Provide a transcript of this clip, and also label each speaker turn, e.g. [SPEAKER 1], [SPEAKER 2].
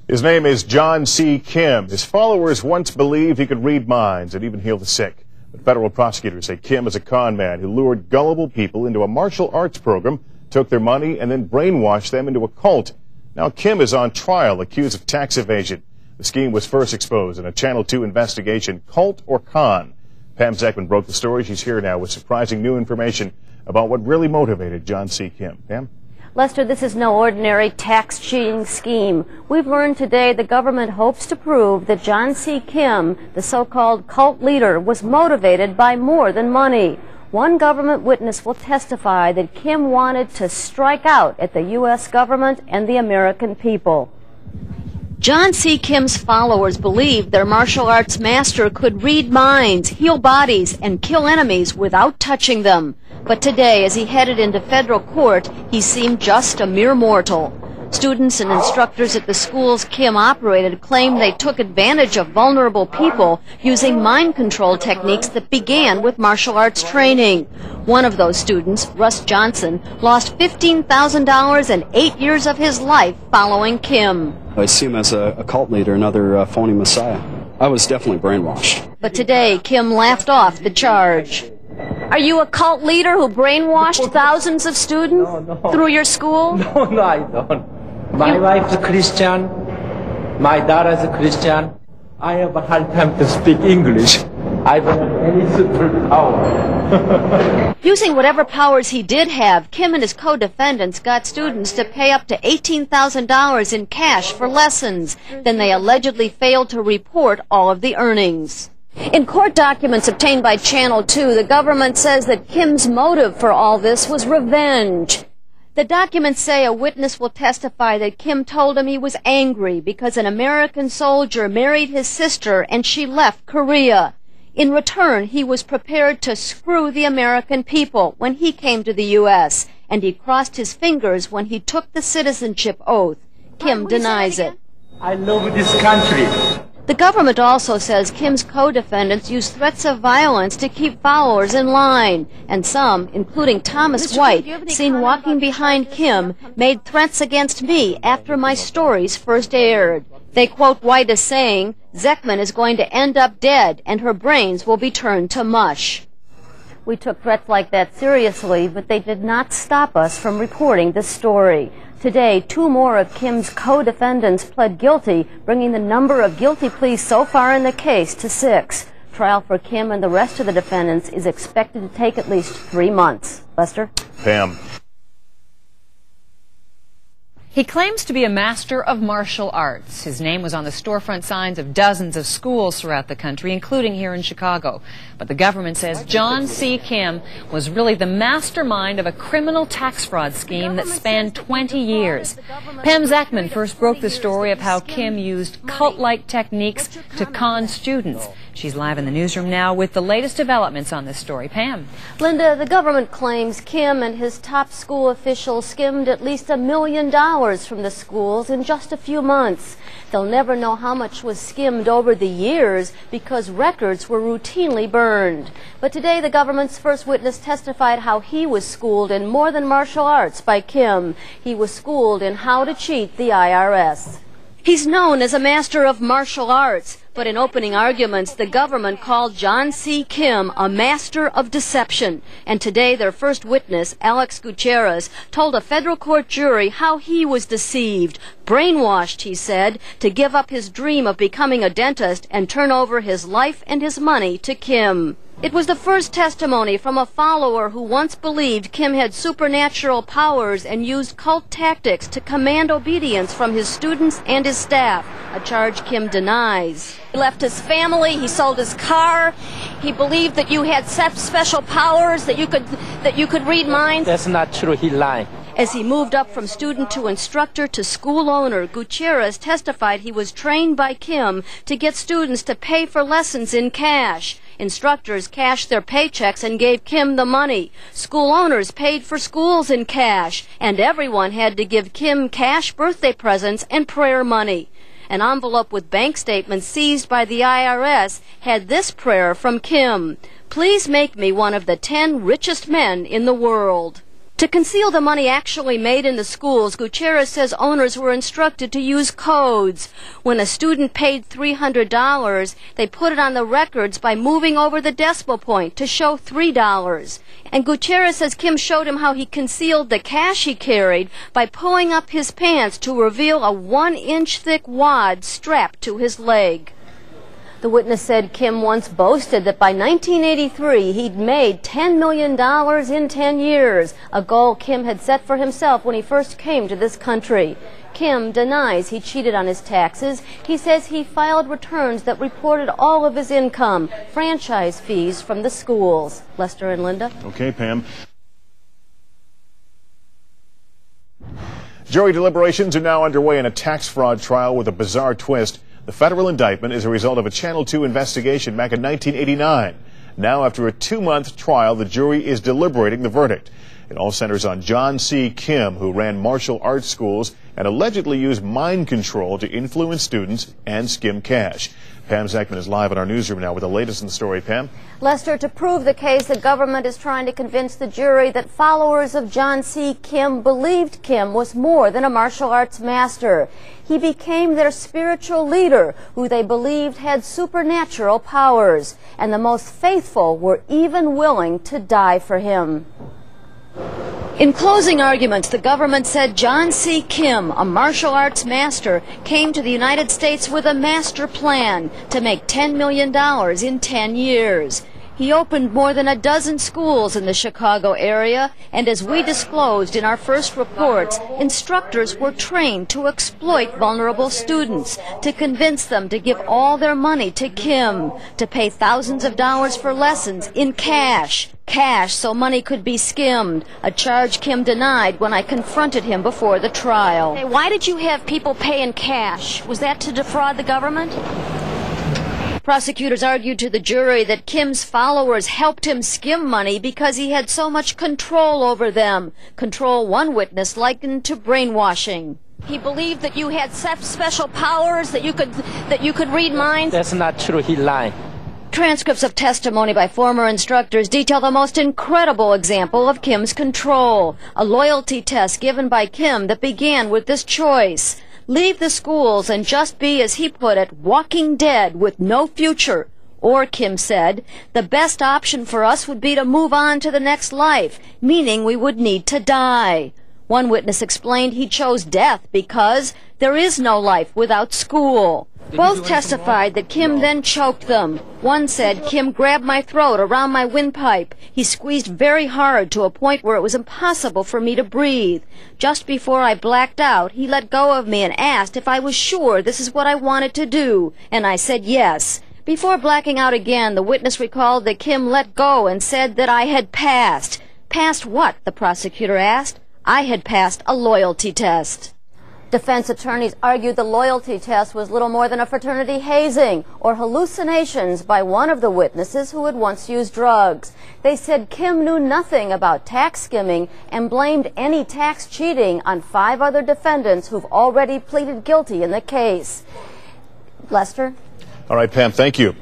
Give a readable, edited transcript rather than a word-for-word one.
[SPEAKER 1] His name is John C. Kim. His followers once believed he could read minds and even heal the sick. But federal prosecutors say Kim is a con man who lured gullible people into a martial arts program, took their money, and then brainwashed them into a cult. Now Kim is on trial, accused of tax evasion. The scheme was first exposed in a Channel 2 investigation, Cult or Con. Pam Zekman broke the story. She's here now with surprising new information about what really motivated John C. Kim. Pam?
[SPEAKER 2] Lester, this is no ordinary tax cheating scheme. We've learned today the government hopes to prove that John C. Kim, the so-called cult leader, was motivated by more than money. One government witness will testify that Kim wanted to strike out at the U.S. government and the American people. John C. Kim's followers believed their martial arts master could read minds, heal bodies, and kill enemies without touching them. But today, as he headed into federal court, he seemed just a mere mortal. Students and instructors at the schools Kim operated claimed they took advantage of vulnerable people using mind control techniques that began with martial arts training. One of those students, Russ Johnson, lost $15,000 and 8 years of his life following Kim.
[SPEAKER 3] I see him as a cult leader, another phony messiah. I was definitely brainwashed.
[SPEAKER 2] But today, Kim laughed off the charge. Are you a cult leader who brainwashed thousands of students through your school?
[SPEAKER 4] No, I don't. My wife is a Christian. My daughter is a Christian. I have a hard time to speak English. I don't have any superpower.
[SPEAKER 2] Using whatever powers he did have, Kim and his co-defendants got students to pay up to $18,000 in cash for lessons. Then they allegedly failed to report all of the earnings. In court documents obtained by Channel 2, the government says that Kim's motive for all this was revenge. The documents say a witness will testify that Kim told him he was angry because an American soldier married his sister and she left Korea. In return, he was prepared to screw the American people when he came to the U.S., and he crossed his fingers when he took the citizenship oath. Kim denies it.
[SPEAKER 4] I love this country.
[SPEAKER 2] The government also says Kim's co-defendants used threats of violence to keep followers in line, and some, including Thomas White, seen walking behind Kim, made threats against me after my stories first aired. They quote White as saying, "Zekman is going to end up dead and her brains will be turned to mush." We took threats like that seriously, but they did not stop us from reporting this story. Today, 2 more of Kim's co-defendants pled guilty, bringing the number of guilty pleas so far in the case to 6. Trial for Kim and the rest of the defendants is expected to take at least 3 months. Lester?
[SPEAKER 1] Pam.
[SPEAKER 5] He claims to be a master of martial arts. His name was on the storefront signs of dozens of schools throughout the country, including here in Chicago. But the government says John C. Kim was really the mastermind of a criminal tax fraud scheme that spanned 20 years. Pam Zekman first broke the story of how Kim used cult-like techniques to con students. She's live in the newsroom now with the latest developments on this story. Pam.
[SPEAKER 2] Linda, the government claims Kim and his top school officials skimmed at least $1 million from the schools in just a few months. They'll never know how much was skimmed over the years because records were routinely burned. But today the government's first witness testified how he was schooled in more than martial arts by Kim. He was schooled in how to cheat the IRS. He's known as a master of martial arts, but in opening arguments, the government called John C. Kim a master of deception. And today, their first witness, Alex Gutierrez, told a federal court jury how he was deceived, brainwashed, he said, to give up his dream of becoming a dentist and turn over his life and his money to Kim. It was the first testimony from a follower who once believed Kim had supernatural powers and used cult tactics to command obedience from his students and his staff, a charge Kim denies. He left his family, he sold his car, he believed that you had special powers, that you could read minds.
[SPEAKER 4] That's not true, he lied.
[SPEAKER 2] As he moved up from student to instructor to school owner, Gutierrez testified he was trained by Kim to get students to pay for lessons in cash. Instructors cashed their paychecks and gave Kim the money. School owners paid for schools in cash, and everyone had to give Kim cash birthday presents and prayer money. An envelope with bank statements seized by the IRS had this prayer from Kim: "Please make me one of the 10 richest men in the world." To conceal the money actually made in the schools, Gutierrez says owners were instructed to use codes. When a student paid $300, they put it on the records by moving over the decimal point to show $3. And Gutierrez says Kim showed him how he concealed the cash he carried by pulling up his pants to reveal a 1-inch thick wad strapped to his leg. The witness said Kim once boasted that by 1983 he'd made $10 million in 10 years, a goal Kim had set for himself when he first came to this country. Kim denies he cheated on his taxes. He says he filed returns that reported all of his income, franchise fees from the schools. Lester and Linda.
[SPEAKER 1] Okay, Pam. Jury deliberations are now underway in a tax fraud trial with a bizarre twist. The federal indictment is a result of a Channel 2 investigation back in 1989. Now, after a 2-month trial, the jury is deliberating the verdict. It all centers on John C. Kim, who ran martial arts schools and allegedly used mind control to influence students and skim cash. Pam Zekman is live in our newsroom now with the latest in the story. Pam?
[SPEAKER 2] Lester, to prove the case, the government is trying to convince the jury that followers of John C. Kim believed Kim was more than a martial arts master. He became their spiritual leader, who they believed had supernatural powers, and the most faithful were even willing to die for him. In closing arguments, the government said John C. Kim, a martial arts master, came to the United States with a master plan to make $10 million in 10 years. He opened more than a dozen schools in the Chicago area, and as we disclosed in our first reports, instructors were trained to exploit vulnerable students, to convince them to give all their money to Kim, to pay thousands of dollars for lessons in cash. Cash so money could be skimmed, a charge Kim denied when I confronted him before the trial. Hey, why did you have people pay in cash? Was that to defraud the government? Prosecutors argued to the jury that Kim's followers helped him skim money because he had so much control over them. Control one witness likened to brainwashing. He believed that you had special powers, that you could read minds.
[SPEAKER 4] That's not true. He lied.
[SPEAKER 2] Transcripts of testimony by former instructors detail the most incredible example of Kim's control. A loyalty test given by Kim that began with this choice. Leave the schools and just be, as he put it, walking dead with no future. Or, Kim said, the best option for us would be to move on to the next life, meaning we would need to die. One witness explained he chose death because there is no life without school. Both testified that Kim then choked them. One said, Kim grabbed my throat around my windpipe. He squeezed very hard to a point where it was impossible for me to breathe. Just before I blacked out, he let go of me and asked if I was sure this is what I wanted to do, and I said yes. Before blacking out again, the witness recalled that Kim let go and said that I had passed. Passed what? The prosecutor asked. I had passed a loyalty test. Defense attorneys argued the loyalty test was little more than a fraternity hazing or hallucinations by one of the witnesses who had once used drugs. They said Kim knew nothing about tax skimming and blamed any tax cheating on 5 other defendants who've already pleaded guilty in the case. Lester?
[SPEAKER 1] All right, Pam, thank you.